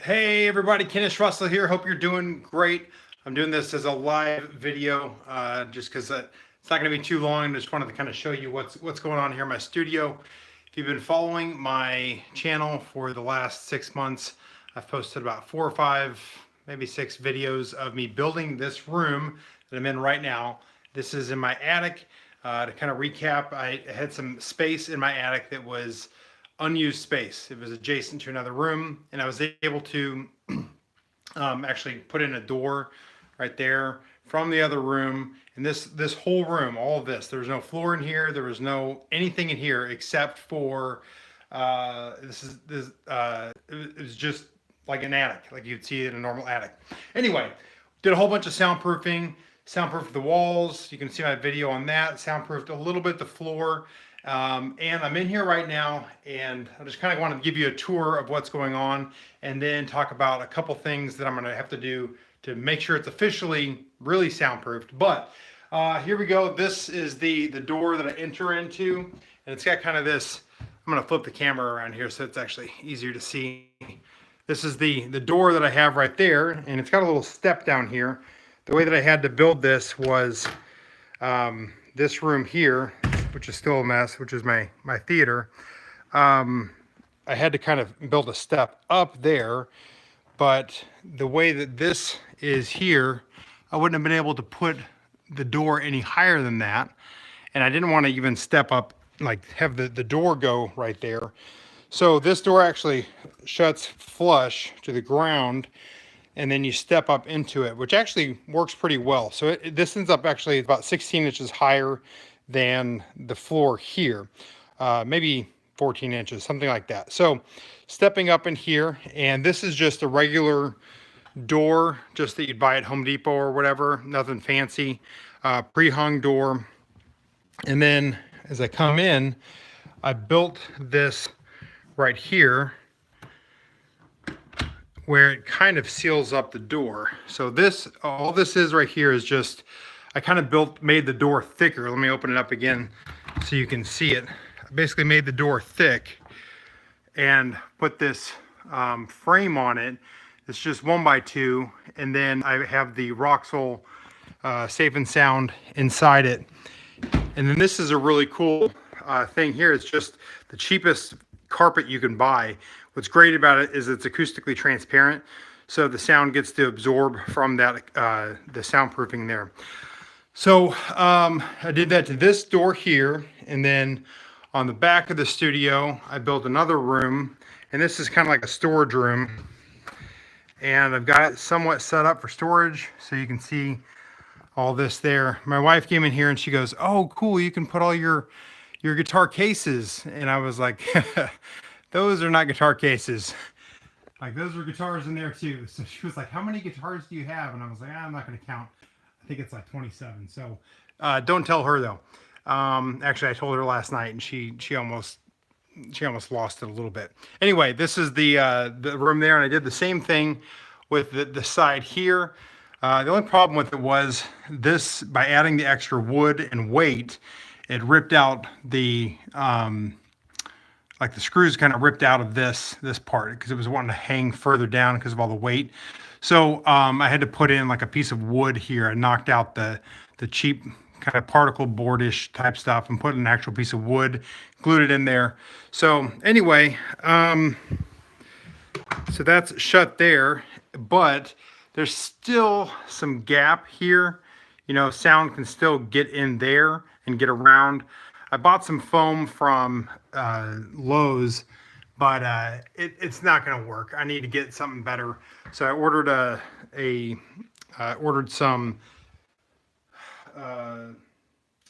Hey everybody, Kenish Russell here. Hope you're doing great. I'm doing this as a live video just because it's not going to be too long. I just wanted to kind of show you what's going on here in my studio. If you've been following my channel for the last 6 months, I've posted about 4 or 5, maybe 6 videos of me building this room that I'm in right now. This is in my attic. To kind of recap, I had some space in my attic that was unused space. It was adjacent to another room, and I was able to actually put in a door right there from the other room. And this whole room, all of this, there was no floor in here. There was no anything in here except for it was just like an attic, like you'd see in a normal attic. Anyway, did a whole bunch of soundproofing. Soundproofed the walls. You can see my video on that. Soundproofed a little bit the floor. And I'm in here right now, and I just kind of want to give you a tour of what's going on and then talk about a couple things that I'm going to have to do to make sure it's officially really soundproofed. But here we go. This is the door that I enter into, and it's got kind of this. I'm going to flip the camera around here so it's actually easier to see. This is the door that I have right there, and it's got a little step down here. The way that I had to build this was this room here, which is still a mess, which is my theater. I had to kind of build a step up there, but the way that this is here, I wouldn't have been able to put the door any higher than that. And I didn't want to even step up, like have the door go right there. So this door actually shuts flush to the ground, and then you step up into it, which actually works pretty well. So this ends up actually about 16 inches higher than the floor here, maybe 14 inches, something like that. So stepping up in here, and this is just a regular door, just that you'd buy at Home Depot or whatever, nothing fancy, pre-hung door. And then as I come in, I built this right here where it kind of seals up the door. So this, all this is right here is just, I kind of made the door thicker. Let me open it up again so you can see it. I basically made the door thick and put this frame on it. It's just 1x2, and then I have the Roxol Safe and Sound inside it. And then this is a really cool thing here. It's just the cheapest carpet you can buy. What's great about it is it's acoustically transparent, so the sound gets to absorb from that the soundproofing there. So I did that to this door here, and then on the back of the studio I built another room, and this is kind of like a storage room, and I've got it somewhat set up for storage, so you can see all this there. My wife came in here and she goes, "Oh cool, you can put all your guitar cases," and I was like, those are not guitar cases. Like, those were guitars in there too. So she was like, "How many guitars do you have?" And I was like, "I'm not going to count. I think it's like 27. So don't tell her though. Actually, I told her last night, and she almost lost it a little bit. Anyway, this is the room there, and I did the same thing with the side here. The only problem with it was this, by adding the extra wood and weight, it ripped out the like the screws kind of ripped out of this part because it was wanting to hang further down because of all the weight. So I had to put in like a piece of wood here. I knocked out the cheap kind of particle boardish type stuff and put an actual piece of wood, glued it in there. So anyway, so that's shut there, but there's still some gap here. You know, sound can still get in there and get around. I bought some foam from Lowe's, but it's not going to work. I need to get something better. So I ordered ordered some.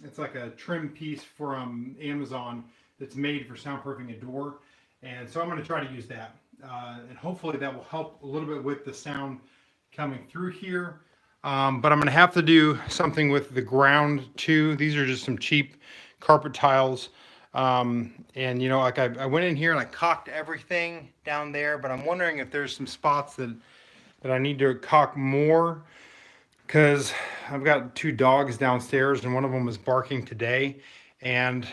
It's like a trim piece from Amazon that's made for soundproofing a door, and so I'm going to try to use that, and hopefully that will help a little bit with the sound coming through here. But I'm going to have to do something with the ground too. These are just some cheap carpet tiles. And you know, like I went in here and I caulked everything down there, but I'm wondering if there's some spots that I need to caulk more, because I've got 2 dogs downstairs and one of them was barking today, and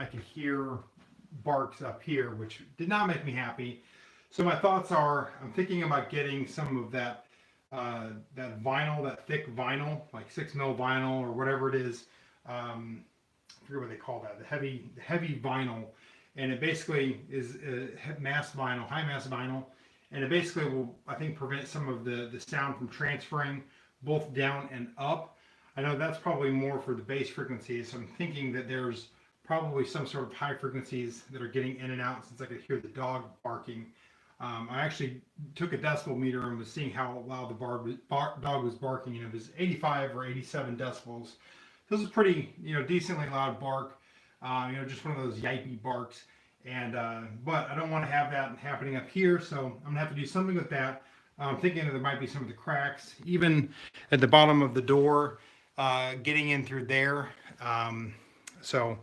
I could hear barks up here, which did not make me happy. So my thoughts are, I'm thinking about getting some of that that vinyl, that thick vinyl, like 6 mil vinyl or whatever it is. I forget what they call that, the heavy vinyl, and it basically is mass vinyl, high mass vinyl, and it basically will, I think, prevent some of the sound from transferring both down and up. I know that's probably more for the bass frequencies, so I'm thinking that there's probably some sort of high frequencies that are getting in and out, since I could hear the dog barking. I actually took a decibel meter and was seeing how loud the dog was barking, and it was 85 or 87 decibels. This is pretty, decently loud bark. Just one of those yippy barks. And but I don't want to have that happening up here, so I'm gonna have to do something with that. I'm thinking that there might be some of the cracks, even at the bottom of the door, getting in through there. So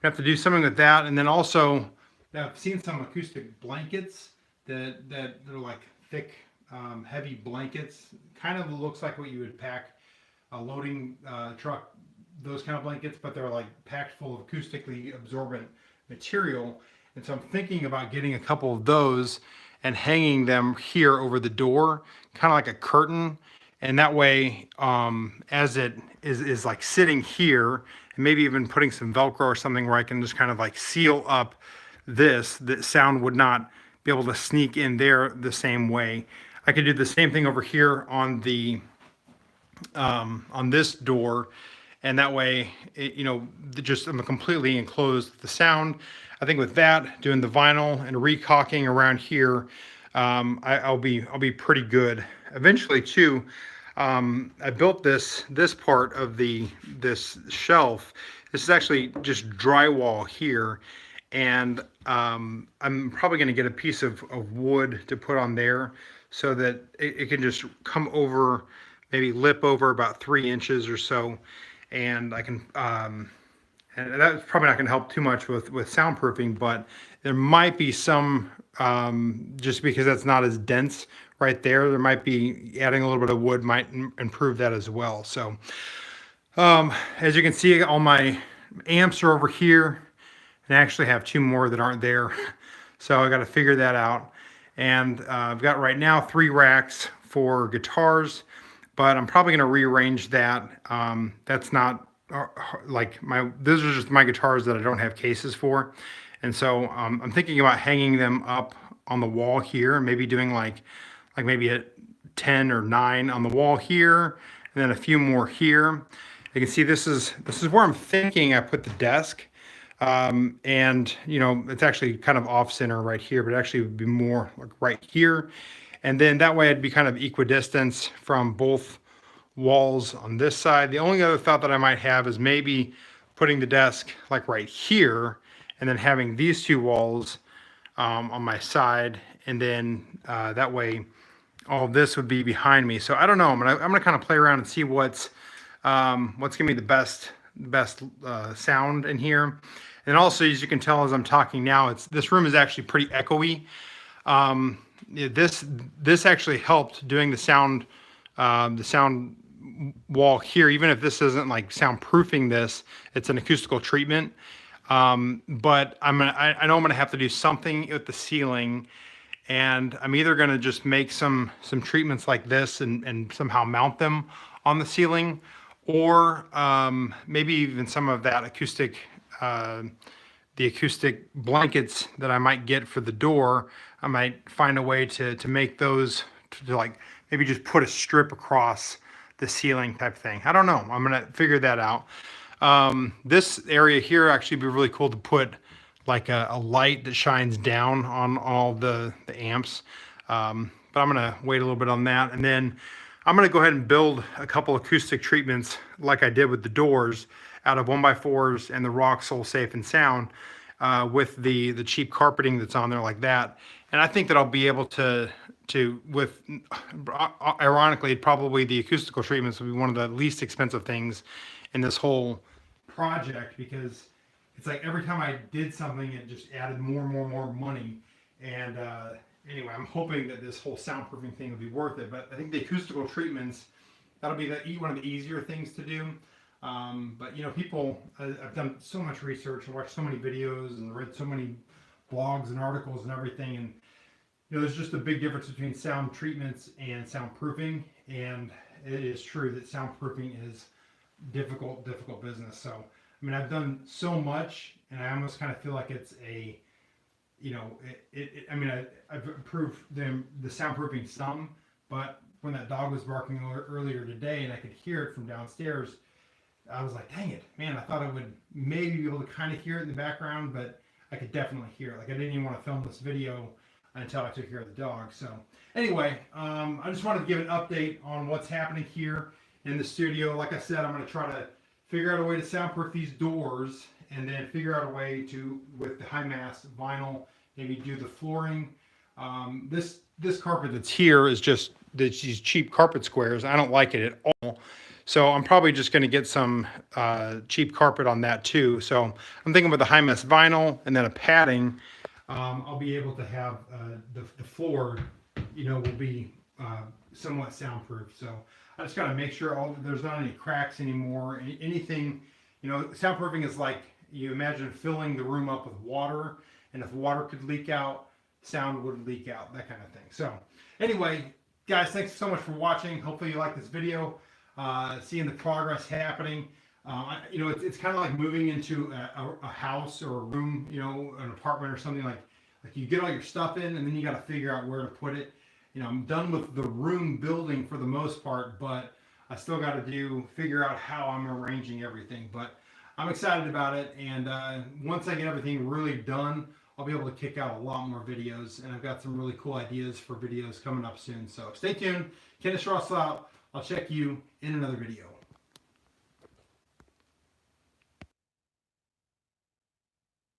I have to do something with that, and then also I've seen some acoustic blankets that are like thick, heavy blankets. Kind of looks like what you would pack a loading truck, those kind of blankets, but they're like packed full of acoustically absorbent material. And so I'm thinking about getting a couple of those and hanging them here over the door, kind of like a curtain. And that way, as it is like sitting here, and maybe even putting some Velcro or something where I can just kind of like seal up this, that sound would not be able to sneak in there the same way. I could do the same thing over here on the on this door, and that way, just I'm completely enclosed with the sound. I think with that, doing the vinyl and recocking around here, I'll be pretty good. Eventually, too, I built this part of this shelf. This is actually just drywall here, and I'm probably going to get a piece of wood to put on there so that it can just come over, maybe lip over about 3 inches or so, and I can and that's probably not going to help too much with soundproofing, but there might be some, just because that's not as dense right there, there might be adding a little bit of wood might improve that as well. So as you can see, all my amps are over here, and I actually have 2 more that aren't there. So I got to figure that out. And I've got right now 3 racks for guitars, but I'm probably going to rearrange that. That's not like those are just my guitars that I don't have cases for. And so I'm thinking about hanging them up on the wall here, and maybe doing like maybe a 10 or 9 on the wall here, and then a few more here. You can see this is where I'm thinking I put the desk. And it's actually kind of off center right here, but it actually would be more like right here. And then that way it'd be kind of equidistant from both walls on this side. The only other thought that I might have is maybe putting the desk like right here, and then having these 2 walls on my side, and then that way all of this would be behind me. So I don't know. I'm gonna kind of play around and see what's gonna be the best sound in here. And also, as you can tell as I'm talking now, this room is actually pretty echoey. This actually helped doing the sound wall here. Even if this isn't like soundproofing this, it's an acoustical treatment. But I know I'm gonna have to do something with the ceiling, and I'm either gonna just make some treatments like this and somehow mount them on the ceiling, or maybe even some of that acoustic, the acoustic blankets that I might get for the door. I might find a way to make those to like maybe just put a strip across the ceiling type thing. I don't know. I'm gonna figure that out. This area here actually be really cool to put like a light that shines down on all the amps. But I'm gonna wait a little bit on that, and then I'm gonna go ahead and build a couple acoustic treatments like I did with the doors out of 1x4s and the Rock Soul Safe and Sound, with the cheap carpeting that's on there like that. And I think that I'll be able to with, ironically, probably the acoustical treatments will be one of the least expensive things in this whole project, because it's like every time I did something, it just added more and more money. And anyway, I'm hoping that this whole soundproofing thing will be worth it. But I think the acoustical treatments, that'll be one of the easier things to do. But people, I've done so much research and watched so many videos and read so many blogs and articles and everything, and You know, there's just a big difference between sound treatments and soundproofing, and it is true that soundproofing is difficult business. So, I mean, I've done so much, and I almost kind of feel like it's a, you know, I mean, I've improved the soundproofing some, but when that dog was barking earlier today, and I could hear it from downstairs, I was like, dang it, man! I thought I would maybe be able to kind of hear it in the background, but I could definitely hear it. Like, I didn't even want to film this video until I took care of the dog. So anyway, I just wanted to give an update on what's happening here in the studio. Like I said, I'm going to try to figure out a way to soundproof these doors, and then figure out a way to, with the high mass vinyl, maybe do the flooring. This carpet that's here is just these cheap carpet squares. I don't like it at all. So I'm probably just going to get some cheap carpet on that too. So I'm thinking with the high mass vinyl and then a padding, I'll be able to have the floor, you know, will be somewhat soundproof. So I just got to make sure there's not any cracks anymore. Anything, you know, soundproofing is like, you imagine filling the room up with water, and if water could leak out, sound would leak out, that kind of thing. So anyway, guys, thanks so much for watching. Hopefully you like this video, seeing the progress happening. You know, it's kind of like moving into a house or a room, you know, an apartment or something. Like you get all your stuff in, and then you got to figure out where to put it. You know, I'm done with the room building for the most part, but I still got to figure out how I'm arranging everything. But I'm excited about it, and once I get everything really done, I'll be able to kick out a lot more videos, and I've got some really cool ideas for videos coming up soon. So stay tuned. Kenneth Ross out. I'll check you in another video.